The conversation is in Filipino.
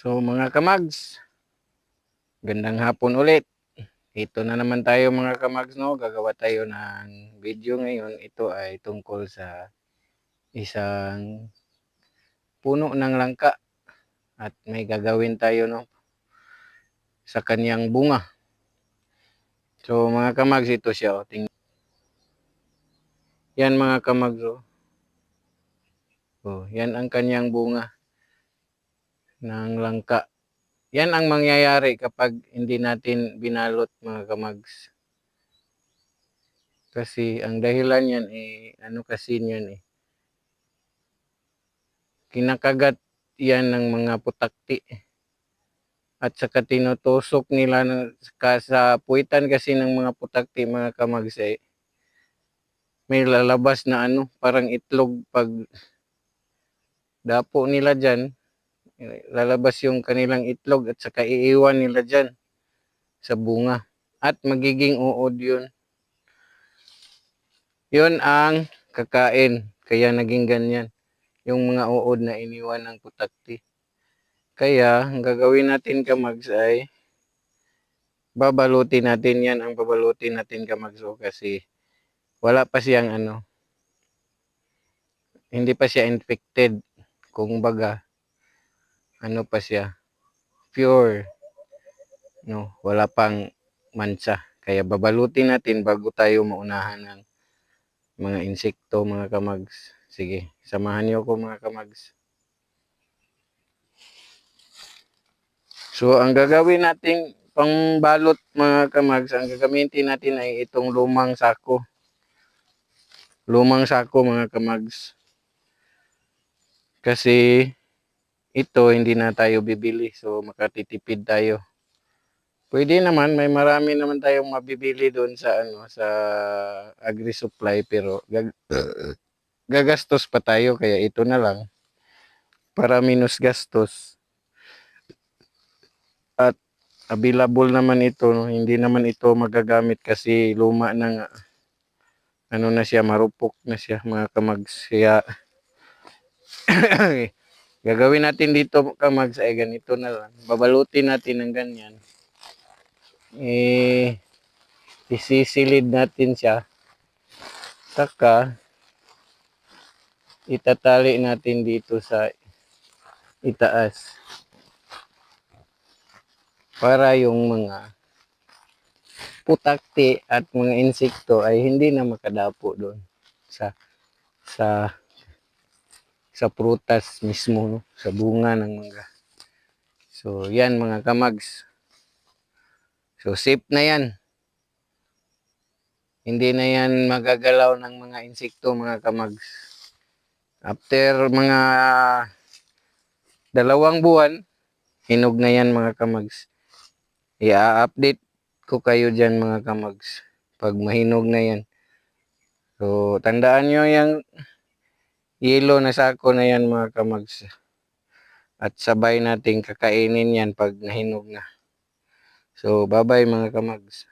So mga kamags, gandang hapon ulit. Ito na naman tayo mga kamags, no? Gagawa tayo ng video ngayon. Ito ay tungkol sa isang puno ng langka at may gagawin tayo, no, sa kanyang bunga. So mga kamags, ito siya. Yan mga kamags, yan ang kanyang bunga ng langka. Yan ang mangyayari kapag hindi natin binalot mga kamags. Kasi ang dahilan yan kinakagat yan ng mga putakti. At saka tinutusok nila sa puwitan kasi ng mga putakti mga kamags may lalabas na parang itlog pag dapo nila dyan. Lalabas yung kanilang itlog at saka iiwan nila dyan sa bunga. At magiging uod yun. Yun ang kakain. Kaya naging ganyan. Yung mga uod na iniwan ng putakti. Kaya, ang gagawin natin kamags ay babalutin natin yan. Ang babalutin natin kamags kasi wala pa siyang hindi pa siya infected. Kung baga, pa siya, pure. No, wala pang mansa. Kaya babalutin natin bago tayo maunahan ng mga insekto mga kamags. Sige, samahan niyo ako mga kamags. So, ang gagawin nating pangbalot mga kamags, ang gagamitin natin ay itong lumang sako. Lumang sako mga kamags. Kasi ito hindi na tayo bibili, so makatitipid tayo. Pwede naman, may marami naman tayong mabibili doon sa sa agri-supply, pero gagastos pa tayo, kaya ito na lang para minus gastos. At available naman ito, no? Hindi naman ito magagamit kasi luma na na siya, marupok na siya mga kamags. Kaya gagawin natin dito kamags ay ganito na lang. Babalutin natin ng ganyan. Isisilid natin siya. Saka itatali natin dito sa itaas. Para yung mga putakti at mga insekto ay hindi na makadapo doon sa prutas mismo, no? Sa bunga ng mangga. So yan mga kamags. So safe na yan. Hindi na yan magagalaw ng mga insekto mga kamags. After mga 2 buwan, hinog na yan mga kamags. I-update ko kayo dyan mga kamags pag mahinog na yan. So tandaan nyo yung yellow na sako na yan mga kamags. At sabay nating kakainin yan pag nahinog na. So bye bye mga kamags.